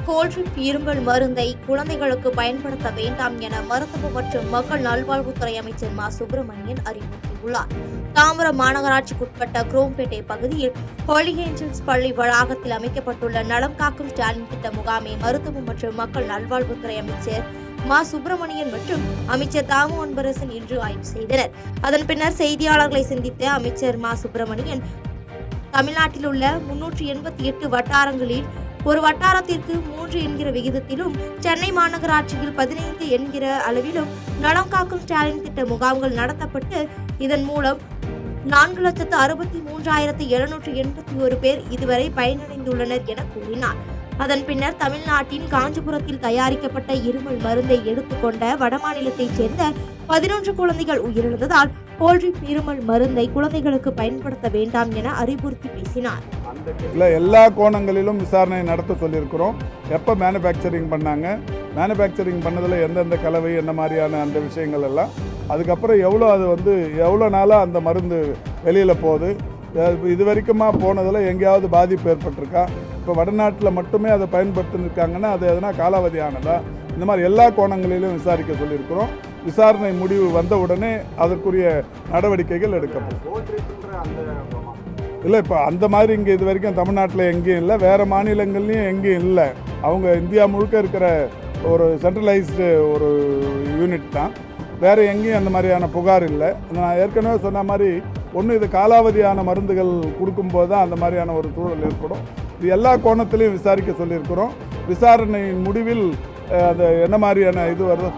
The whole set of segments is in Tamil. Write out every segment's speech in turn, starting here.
கோல்ட்ரிப் இருமல் மருந்தை குழந்தைகளுக்கு பயன்படுத்த வேண்டாம் என மருத்துவ மற்றும் மக்கள் நல்வாழ்வுத்துறை அமைச்சர் மா சுப்பிரமணியன் அறிவுறுத்தியுள்ளார். தாம்பரம் மாநகராட்சிக்குட்பட்ட குரோம்பேட்டை பகுதியில் ஹோலி ஏஞ்சல்ஸ் பள்ளி வளாகத்தில் அமைக்கப்பட்டுள்ள நலம் காக்கும் ஸ்டாலின் திட்ட முகாமை மருத்துவ மற்றும் மக்கள் நல்வாழ்வுத்துறை அமைச்சர் மா சுப்பிரமணியன் மற்றும் அமைச்சர் தாமு அன்பரசன் இன்று ஆய்வு செய்தனர். அதன் பின்னர் செய்தியாளர்களை சந்தித்த அமைச்சர் மா சுப்பிரமணியன் தமிழ்நாட்டில் உள்ள 388 வட்டாரங்களில் ஒரு வட்டாரத்திற்கு 3 என்கிற விகிதத்திலும் சென்னை மாநகராட்சியில் 15 என்கிற அளவிலும் நலம் காக்கும் ஸ்டாலின் திட்ட முகாம்கள் நடத்தப்பட்டு இதன் மூலம் 4,63,781 பேர் இதுவரை பயனடைந்துள்ளனர் என கூறினார். அதன் பின்னர் தமிழ்நாட்டின் காஞ்சிபுரத்தில் தயாரிக்கப்பட்ட இருமல் மருந்தை எடுத்துக்கொண்ட வடமாநிலத்தைச் சேர்ந்த 11 குழந்தைகள் உயிரிழந்ததால் கோல்ட்ரிப் இருமல் மருந்தை குழந்தைகளுக்கு பயன்படுத்த வேண்டாம் என அறிவுறுத்தி பேசினார். எல்லா கோணங்களிலும் விசாரணை நடத்த சொல்லியிருக்கிறோம். எப்போ மேனுஃபேக்சரிங் பண்ணாங்க, மேனுஃபேக்சரிங் பண்ணதில் எந்தெந்த கலவை, என்ன மாதிரியான அந்த விஷயங்கள் எல்லாம், அதுக்கப்புறம் எவ்வளோ நாளாக அந்த மருந்து வெளியில் போகுது, இது வரைக்குமா போனதில் எங்கேயாவது பாதிப்பு ஏற்பட்டிருக்கா, இப்போ வடநாட்டில் மட்டுமே அதை பயன்படுத்திருக்காங்கன்னா அது எதனா காலாவதியானதா, இந்த மாதிரி எல்லா கோணங்களிலும் விசாரிக்க சொல்லியிருக்கிறோம். விசாரணை முடிவு வந்த உடனே அதற்குரிய நடவடிக்கைகள் எடுக்கப்படும். இல்லை, இப்போ அந்த மாதிரி இங்கே இது வரைக்கும் தமிழ்நாட்டில் எங்கேயும் இல்லை, வேறு மாநிலங்கள்லையும் எங்கேயும் இல்லை. அவங்க இந்தியா முழுக்க இருக்கிற ஒரு சென்ட்ரலைஸ்டு ஒரு யூனிட் தான். வேறு எங்கேயும் அந்த மாதிரியான புகார் இல்லை. நான் ஏற்கனவே சொன்ன மாதிரி இது காலாவதியான மருந்துகள் கொடுக்கும்போது தான் அந்த மாதிரியான ஒரு சூழல் ஏற்படும். இது எல்லா கோணத்திலையும் விசாரிக்க சொல்லியிருக்கிறோம். விசாரணையின் முடிவில் அது என்ன மாதிரியான இது வருது.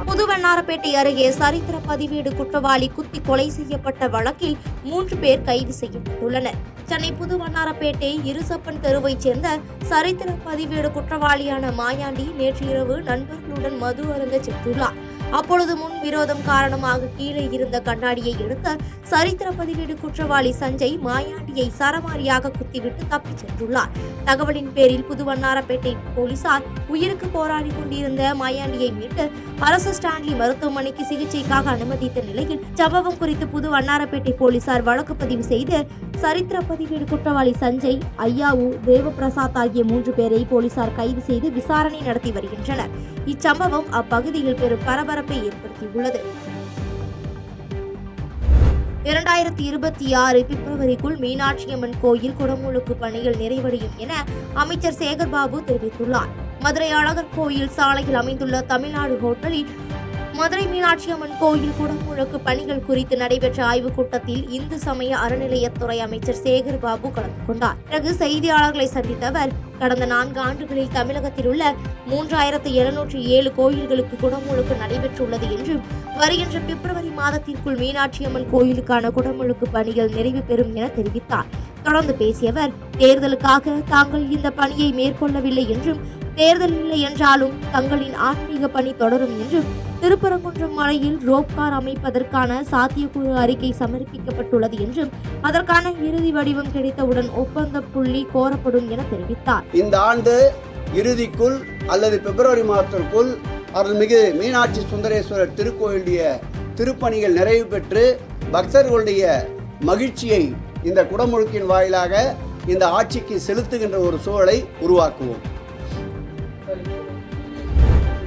புதுவண்ணாரப்பேட்டை அருகே சரித்திர பதிவேடு குற்றவாளி குத்தி கொலை செய்யப்பட்ட வழக்கில் 3 பேர் கைது செய்யப்பட்டுள்ளனர். சென்னை புதுவண்ணாரப்பேட்டை இருசப்பன் தெருவைச் சேர்ந்த சரித்திர பதிவேடு குற்றவாளியான மாயாண்டி நேற்று இரவு நண்பர்களுடன் மது அருந்த சென்றுள்ளார். அப்பொழுது முன் விரோதம் காரணமாக கீழே இருந்த கண்ணாடியை எடுத்த சரித்திர பதிவேடு குற்றவாளி சஞ்சய் மாயாண்டியை சரமாரியாக குத்திவிட்டு தப்பிச் சென்றுள்ளார். தகவலின் பேரில் புதுவண்ணாரப்பேட்டை போலீசார் உயிருக்கு போராடி கொண்டிருந்த மாயாண்டியை மீட்டு அரசு ஸ்டான்லி மருத்துவமனைக்கு சிகிச்சைக்காக அனுமதித்த நிலையில் சம்பவம் குறித்து புதுவண்ணாரப்பேட்டை போலீசார் வழக்கு பதிவு செய்து சரித்திர பதிவேடு குற்றவாளி சஞ்சய், ஐயாவு, தேவபிரசாத் ஆகிய 3 பேரை போலீசார் கைது செய்து விசாரணை நடத்தி வருகின்றனர். இச்சம்பவம் அப்பகுதியில் பெரும் பரபரப்பை ஏற்படுத்தியுள்ளது. 2026 பிப்ரவரிக்குள் மீனாட்சியம்மன் கோயில் குடமுழுக்கு பணிகள் நிறைவடையும் என அமைச்சர் சேகர்பாபு தெரிவித்துள்ளார். மதுரை அழகர் கோயில் சாலையில் அமைந்துள்ள தமிழ்நாடு ஹோட்டலில் மதுரை மீனாட்சியம்மன் கோயில் குடமுழுக்கு பணிகள் குறித்து நடைபெற்ற ஆய்வுக் கூட்டத்தில் இந்து சமய அறநிலையத்துறை அமைச்சர் சேகர்பாபு கலந்து கொண்டார். பிறகு செய்தியாளர்களை சந்தித்த அவர், கடந்த 4 ஆண்டுகளில் தமிழகத்தில் உள்ள 3707 கோயில்களுக்கு குடமுழுக்கு நடைபெற்றுள்ளது என்றும் வருகின்ற பிப்ரவரி மாதத்திற்குள் மீனாட்சியம்மன் கோயிலுக்கான குடமுழுக்கு பணிகள் நிறைவு பெறும் என தெரிவித்தார். தொடர்ந்து பேசிய அவர், தேர்தலுக்காக தாங்கள் இந்த பணியை மேற்கொள்ளவில்லை என்றும் தேர்தல் இல்லை என்றாலும் தங்களின் ஆன்மீக பணி தொடரும் என்றும் திருப்பரங்குன்றம் மலையில் ரோப்கார் அமைப்பதற்கான சாத்தியக்கூறு அறிக்கை சமர்ப்பிக்கப்பட்டுள்ளது என்றும் அதற்கான இறுதி வடிவம் கிடைத்தவுடன் ஒப்பந்த புள்ளி கோரப்படும் என தெரிவித்தார். இந்த ஆண்டு இறுதிக்குள் அல்லது பிப்ரவரி மாதத்திற்குள் அருள்மிகு மீனாட்சி சுந்தரேஸ்வரர் திருக்கோயிலுடைய திருப்பணிகள் நிறைவு பெற்று பக்தர்களுடைய மகிழ்ச்சியை இந்த குடமுழுக்கின் வாயிலாக இந்த ஆட்சிக்கு செலுத்துகின்ற ஒரு சூழலை உருவாக்குவோம்.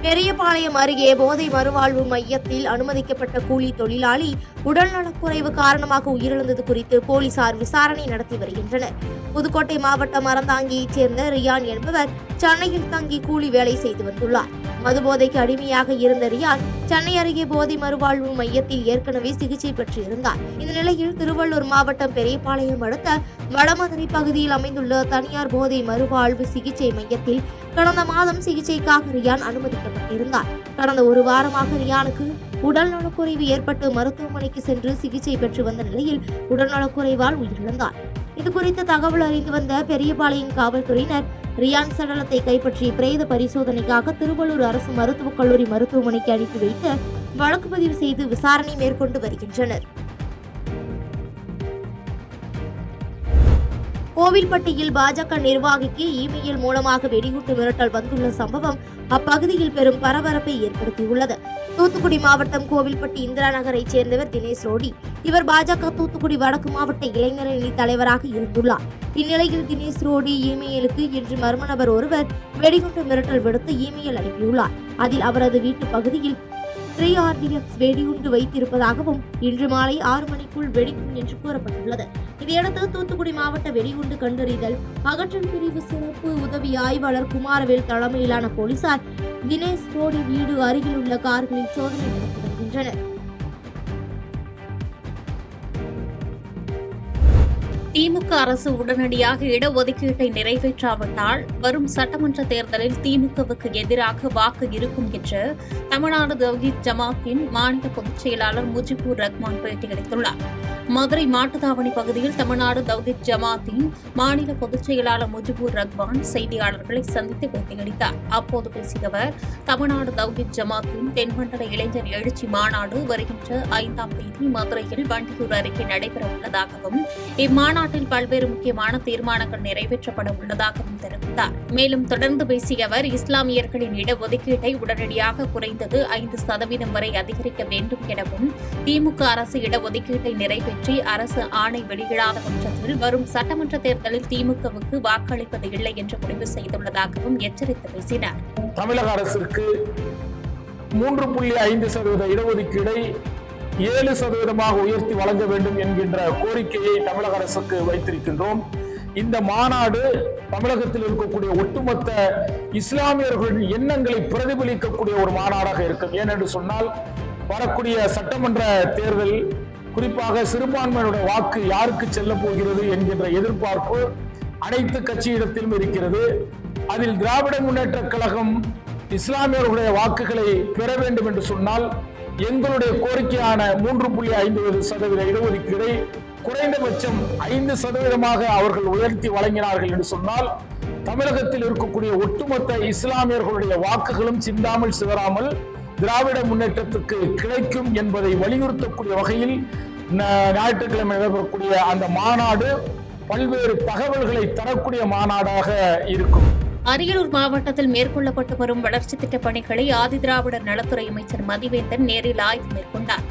பெரியபாளையம் அருகே போதை மறுவாழ்வு மையத்தில் அனுமதிக்கப்பட்ட கூலி தொழிலாளி உடல்நலக்குறைவு காரணமாக உயிரிழந்தது குறித்து போலீசார் விசாரணை நடத்தி வருகின்றனர். புதுக்கோட்டை மாவட்டம் அறந்தாங்கியைச் சேர்ந்த ரியான் என்பவர் சென்னையில் தங்கி கூலி வேலை செய்து வந்துள்ளார். மதுபோதைக்கு அடிமையாக இருந்த ரியான் சென்னை அருகே போதை மறுவாழ்வு மையத்தில் ஏற்கனவே சிகிச்சை பெற்று இருந்தார். இந்த நிலையில் திருவள்ளூர் மாவட்டம் பெரியபாளையம் அடுத்த வடமதுரை பகுதியில் அமைந்துள்ள தனியார் போதை மறுவாழ்வு சிகிச்சை மையத்தில் கடந்த மாதம் சிகிச்சைக்காக ரியான் அனுமதிக்கப்பட்டிருந்தார். கடந்த 1 வாரமாக ரியானுக்கு உடல்நலக்குறைவு ஏற்பட்டு மருத்துவமனைக்கு சென்று சிகிச்சை பெற்று வந்த நிலையில் உடல்நலக்குறைவால் உயிரிழந்தார். இதுகுறித்த தகவல் அறிந்து வந்த பெரியபாளையம் காவல்துறையினர் ரியான் சடலத்தை கைப்பற்றி பிரேத பரிசோதனைக்காக திருவள்ளூர் அரசு மருத்துவக் கல்லூரி மருத்துவமனைக்கு அனுப்பி வைத்து வழக்கு பதிவு செய்து விசாரணை மேற்கொண்டு வருகின்றனர். கோவில்பட்டியில் பாஜக நிர்வாகிக்கு இமெயில் மூலமாக வெடிகுண்டு மிரட்டல் வந்துள்ள சம்பவம் அப்பகுதியில் பெரும் பரபரப்பை ஏற்படுத்தியுள்ளது. தூத்துக்குடி மாவட்டம் கோவில்பட்டி இந்திரா நகரைச் சேர்ந்தவர் தினேஷ் ரோடி இவர் பாஜக தூத்துக்குடி வடக்கு மாவட்ட இளைஞரணி தலைவராக இருந்துள்ளார். இந்நிலையில் தினேஷ் ரோடி இமெயிலுக்கு இன்று மர்ம நபர் ஒருவர் வெடிகுண்டு மிரட்டல் விடுத்து இமெயில் அனுப்பியுள்ளார். அதில் அவரது வீட்டு பகுதியில் 3RDX வெடிகுண்டு வைத்திருப்பதாகவும் இன்று மாலை 6 மணிக்குள் வெடிக்கும் என்று கூறப்பட்டுள்ளது. இதையடுத்து தூத்துக்குடி மாவட்ட வெடிகுண்டு கண்டறிதல் அகற்றல் பிரிவு சிறப்பு உதவி ஆய்வாளர் குமாரவேல் தலைமையிலான போலீசார் தினேஷ் ரோடி வீடு அருகில் உள்ள கார்களில் சோதனை நடத்தி வருகின்றனர். திமுக அரசு உடனடியாக இடஒதுக்கீட்டை நிறைவேற்றாவிட்டால் வரும் சட்டமன்ற தேர்தலில் திமுகவுக்கு எதிராக வாக்கு இருக்கும் என்று தமிழ்நாடு தவ்ஹீத் ஜமாத்தின் மாநில பொதுச் செயலாளர் முஜிபுர் ரஹ்மான் பேட்டியளித்துள்ளார். மதுரை மாட்டுத்தாவணி பகுதியில் தமிழ்நாடு தவ்ஹீத் ஜமாத்தின் மாநில பொதுச் செயலாளர் முஜிபுர் ரஹ்மான் செய்தியாளர்களை சந்தித்து பேட்டியளித்தார். அப்போது பேசிய அவர், தமிழ்நாடு தவ்ஹீத் ஜமாத்தின் தென்மண்டல இளைஞர் எழுச்சி மாநாடு வருகின்ற 5ஆம் தேதி மதுரையில் வண்டியூர் அருகே நடைபெற உள்ளதாகவும் இம்மாநாட்டில் பல்வேறு முக்கியமான தீர்மானங்கள் நிறைவேற்றப்பட உள்ளதாகவும் தெரிவித்தார். மேலும் தொடர்ந்து பேசிய அவர், இஸ்லாமியர்களின் இடஒதுக்கீட்டை உடனடியாக குறைந்தது 5% வரை அதிகரிக்க வேண்டும் எனவும் திமுக அரசு இடஒதுக்கீட்டை நிறைவேற்றி அரசு ஆணை வெளியிடாத பட்சத்தில் வரும் சட்டமன்ற தேர்தலில் திமுகவுக்கு வாக்களிப்பது இல்லை என்று முடிவு செய்துள்ளதாகவும் எச்சரித்து பேசினார். தமிழக அரசிற்கு 3.5% இடஒதுக்கீடை 7% உயர்த்தி வழங்க வேண்டும் என்கின்ற கோரிக்கையை தமிழக அரசுக்கு வைத்திருக்கின்றோம். இந்த மாநாடு தமிழகத்தில் இருக்கக்கூடிய ஒட்டுமொத்த இஸ்லாமியர்களின் எண்ணங்களை பிரதிபலிக்கக்கூடிய ஒரு மாநாடாக இருக்கும். ஏனென்று சொன்னால், வரக்கூடிய சட்டமன்ற தேர்தல் குறிப்பாக சிறுபான்மையினுடைய வாக்கு யாருக்கு செல்ல போகிறது என்கின்ற எதிர்பார்ப்பு அனைத்து கட்சியிடத்திலும் இருக்கிறது. அதில் திராவிட முன்னேற்றக் கழகம் இஸ்லாமியர்களுடைய வாக்குகளை பெற வேண்டும் என்று சொன்னால், எங்களுடைய கோரிக்கையான 3.5% இடஒதுக்கீடை குறைந்தபட்சம் 5% அவர்கள் உயர்த்தி வழங்கினார்கள் என்று சொன்னால், தமிழகத்தில் இருக்கக்கூடிய ஒட்டுமொத்த இஸ்லாமியர்களுடைய வாக்குகளும் சிந்தாமல் சிதறாமல் திராவிட முன்னேற்றத்துக்கு கிடைக்கும் என்பதை வலியுறுத்தக்கூடிய வகையில் ஞாயிற்றுக்கிழமை நடைபெறக்கூடிய அந்த மாநாடு பல்வேறு தகவல்களை தரக்கூடிய மாநாடாக இருக்கும். அரியலூர் மாவட்டத்தில் மேற்கொள்ளப்பட்டு வரும் வளர்ச்சி திட்டப் பணிகளை ஆதிதிராவிடர் நலத்துறை அமைச்சர் மதிவேந்தன் நேரில் ஆய்வு மேற்கொண்டார்.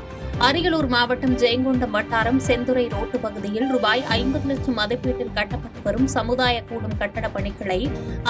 அரியலூர் மாவட்டம் ஜெயங்கொண்டம் வட்டாரம் செந்துறை ரோட்டு பகுதியில் ரூபாய் 50 லட்சம் மதிப்பீட்டில் கட்டப்பட்டு வரும் சமுதாய கூடும் கட்டட பணிகளை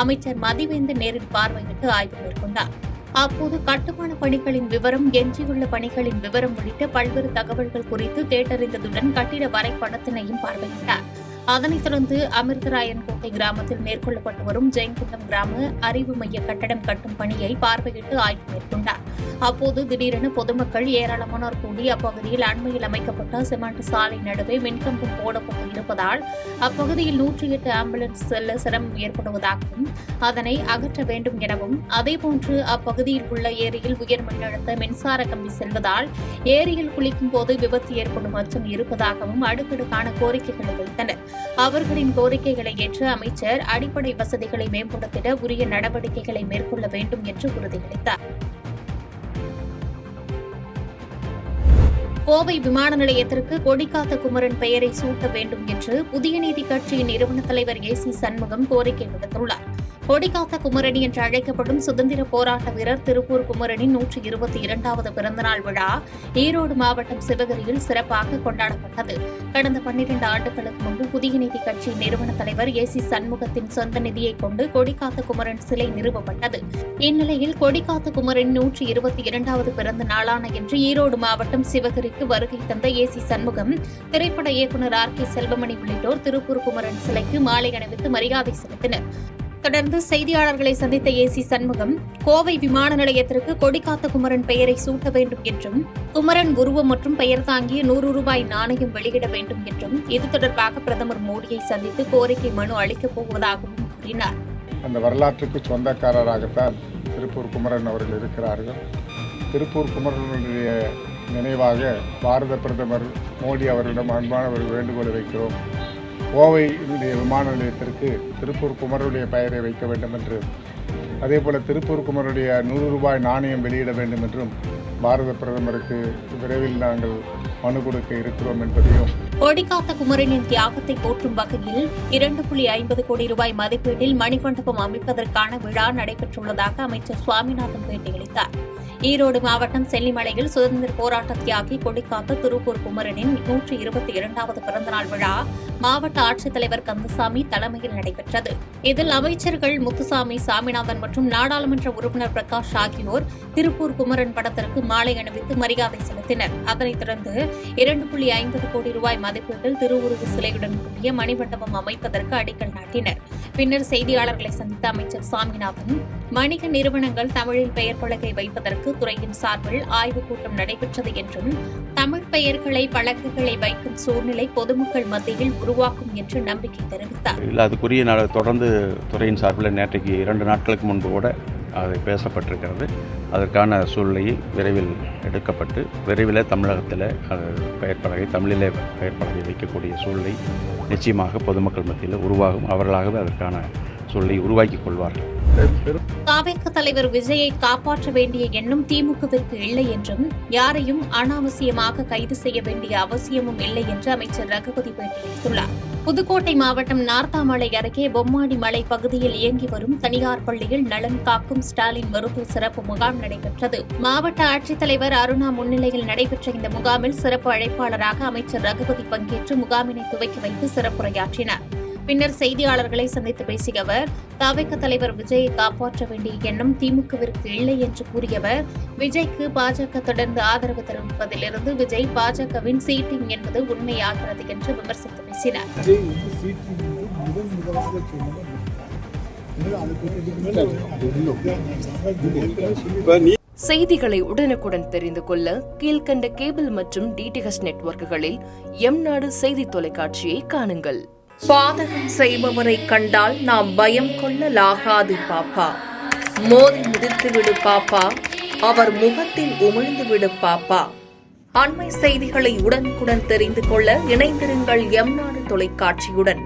அமைச்சர் மதிவேந்தன் நேரில் பார்வையிட்டு ஆய்வு மேற்கொண்டார். அப்போது கட்டுமான பணிகளின் விவரம், எஞ்சியுள்ள பணிகளின் விவரம் உள்ளிட்ட பல்வேறு தகவல்கள் குறித்து கேட்டறிந்ததுடன் கட்டிட வரைபடத்தினையும் பார்வையிட்டார். அதனைத் தொடர்ந்து அமிர்தராயன்கோட்டை கிராமத்தில் மேற்கொள்ளப்பட்டு வரும் ஜெயங்கொண்டம் கிராம அறிவு மைய கட்டடம் கட்டும் பணியை பார்வையிட்டு ஆய்வு மேற்கொண்டார். அப்போது திடீரென பொதுமக்கள் ஏராளமானோர் கூடி அப்பகுதியில் அண்மையில் அமைக்கப்பட்ட சிமெண்ட் சாலை நடுவே மின்கம்பம் போடப்பட்டு இருப்பதால் அப்பகுதியில் 108 ஆம்புலன்ஸ் செல்ல சிரமம் ஏற்படுவதாகவும் அதனை அகற்ற வேண்டும் எனவும், அதேபோன்று அப்பகுதியில் உள்ள ஏரியில் உயர் மின்னழுத்த மின்சார கம்பி செல்வதால் ஏரியில் குளிக்கும் போது விபத்து ஏற்படும் அச்சம் இருப்பதாகவும் அடுக்கடுக்கான கோரிக்கைகளை வைத்தனர். அவர்களின் கோரிக்கைகளை ஏற்று அமைச்சர் அடிப்படை வசதிகளை மேம்படுத்திட உரிய நடவடிக்கைகளை மேற்கொள்ள வேண்டும் என்று உறுதியளித்தார். கோவை விமான நிலையத்திற்கு கொடிக்காத்த குமரன் பெயரை சூட்ட வேண்டும் என்று புதிய நீதி கட்சியின் நிறுவன தலைவர் ஏசி சண்முகம் கோரிக்கை விடுத்துள்ளார். கொடிக்காத்த குமரணி என்று அழைக்கப்படும் சுதந்திர போராட்ட வீரர் திருப்பூர் குமரனின் 122வது பிறந்தநாள் விழா ஈரோடு மாவட்டம் சிவகிரியில் சிறப்பாக கொண்டாடப்பட்டது. கடந்த 12 ஆண்டுகளுக்கு முன்பு புதிய நீதி கட்சியின் நிறுவன தலைவர் ஏசி சண்முகத்தின் சொந்த நிதியை கொண்டு கொடிக்காத்த குமரன் சிலை நிறுவப்பட்டது. இந்நிலையில் கொடிக்காத்த குமரனின் 122வது பிறந்த நாளான இன்று ஈரோடு மாவட்டம் சிவகிரிக்கு வருகை தந்த ஏசி சண்முகம், திரைப்பட இயக்குநர் RK செல்வமணி உள்ளிட்டோர் திருப்பூர் குமரன் சிலைக்கு மாலை அணிவித்து மரியாதை செலுத்தினர். தொடர்ந்து செய்தியாளர்களை சந்தித்த ஏசி சண்முகம், கோவை விமான நிலையத்திற்கு கொடிக்காத்த குமரன் பெயரை சூட்ட வேண்டும் என்றும், குமரன் உருவம் மற்றும் பெயர் தாங்கிய 100 ரூபாய் நாணயம் வெளியிட வேண்டும் என்றும், இது தொடர்பாக பிரதமர் மோடியை சந்தித்து கோரிக்கை மனு அளிக்கப் போவதாகவும் கூறினார். அந்த வரலாற்றுக்கு சொந்தக்காரராகத்தான் திருப்பூர் குமரன் அவர்கள் இருக்கிறார்கள். திருப்பூர் குமரனுடைய நினைவாக பாரத பிரதமர் மோடி அவர்களிடம் அன்பான ஒரு வேண்டுகோளை வைக்கிறோம். கோவையினுடைய விமான நிலையத்திற்கு திருப்பூர் குமரனுடைய பெயரை வைக்க வேண்டும் என்றும், அதேபோல் திருப்பூர் குமரனுடைய 100 ரூபாய் நாணயம் வெளியிட வேண்டும் என்றும் பாரத பிரதமருக்கு விரைவில் நாங்கள் மனு கொடுக்க இருக்கிறோம் என்பதையும் கொடிக்காத்த குமரனின் தியாகத்தை போற்றும் வகையில் 2.50 கோடி ரூபாய் மதிப்பீட்டில் மணிமண்டபம் அமைப்பதற்கான விழா நடைபெற்றுள்ளதாக அமைச்சர் சுவாமிநாதன் பேட்டியளித்தார். ஈரோடு மாவட்டம் செல்லிமலையில் சுதந்திர போராட்ட தியாகி கொடிக்காத்த திருப்பூர் குமரனின் 122வது பிறந்தநாள் விழா மாவட்ட ஆட்சித்தலைவர் கந்தசாமி தலைமையில் நடைபெற்றது. இதில் அமைச்சர்கள் முத்துசாமி, சாமிநாதன் மற்றும் நாடாளுமன்ற உறுப்பினர் பிரகாஷ் ஆகியோர் திருப்பூர் குமரன் படத்திற்கு மாலை அணிவித்து மரியாதை செலுத்தினர். அதனைத் தொடர்ந்து 2.50 கோடி ரூபாய் மதிப்பீட்டில் திருவுருவ சிலையுடன் கூடிய மணிமண்டபம் அமைப்பதற்கு அடிக்கல் நாட்டினர். பின்னர் செய்தியாளர்களை சந்தித்த அமைச்சர் சாமிநாதன், வணிக நிறுவனங்கள் தமிழில் பெயர் பலகை வைப்பதற்கு துறையின் சார்பில் ஆய்வுக் கூட்டம் நடைபெற்றது என்றும் தமிழ் பெயர்களை பலகைகளை வைக்கும் சூழ்நிலை பொதுமக்கள் மத்தியில் உருவாக்கும் என்று நம்பிக்கை தெரிவித்தார். அதுக்குரிய தொடர்ந்து துறையின் சார்பில் நேற்றைக்கு 2 நாட்களுக்கு முன்பு கூட அது பேசப்பட்டிருக்கிறது. அதற்கான சூழ்நிலை விரைவில் எடுக்கப்பட்டு விரைவில் தமிழகத்தில் பெயர் பலகை தமிழிலே பெயர் பலகை வைக்கக்கூடிய சூழ்நிலை நிச்சயமாக பொதுமக்கள் மத்தியில் உருவாகும். அவர்களாகவே அதற்கான சூழ்நிலை உருவாக்கிக் கொள்வார்கள். தாவேக தலைவர் விஜயை காப்பாற்ற வேண்டிய எண்ணம் திமுகவிற்கு இல்லை என்றும் யாரையும் அனாவசியமாக கைது செய்ய வேண்டிய அவசியமும் இல்லை என்று அமைச்சர் ரகுபதி பேட்டியளித்துள்ளார். புதுக்கோட்டை மாவட்டம் நார்த்தாமலை அருகே பொம்மாடி மலை பகுதியில் இயங்கி வரும் தனியார் பள்ளியில் நலன் காக்கும் ஸ்டாலின் மருத்துவ சிறப்பு முகாம் நடைபெற்றது. மாவட்ட ஆட்சித்தலைவர் அருணா முன்னிலையில் நடைபெற்ற இந்த முகாமில் சிறப்பு அழைப்பாளராக அமைச்சர் ரகுபதி பங்கேற்று முகாமினை துவக்கி வைத்து சிறப்புரையாற்றினார். பின்னர் செய்தியாளர்களை சந்தித்து பேசிய அவர், தவிக தலைவர் விஜயை காப்பாற்ற வேண்டிய எண்ணம் திமுகவிற்கு இல்லை என்று கூறியவர், விஜய்க்கு பாஜக தொடர்ந்து ஆதரவு தெரிவிப்பதிலிருந்து விஜய் பாஜகவின் சீட்டிங் என்பது உண்மையாகிறது என்று விமர்சித்து பேசினார். செய்திகளை உடனுக்குடன் தெரிந்து கொள்ள கீழ்கண்ட கேபிள் மற்றும் டிடிஎச் நெட்வொர்க்குகளில் எம்நாடு செய்தி தொலைக்காட்சியை காணுங்கள். பாதகம் செய்பவரை கண்டால் நாம் பயம் கொள்ளலாகாது பாப்பா. மோதி மிதித்துவிடு பாப்பா, அவர் முகத்தில் உமிழ்ந்துவிடு பாப்பா. அண்மை செய்திகளை உடனுக்குடன் தெரிந்து கொள்ள இணைந்திருங்கள் எம்நாடு தொலைக்காட்சியுடன்.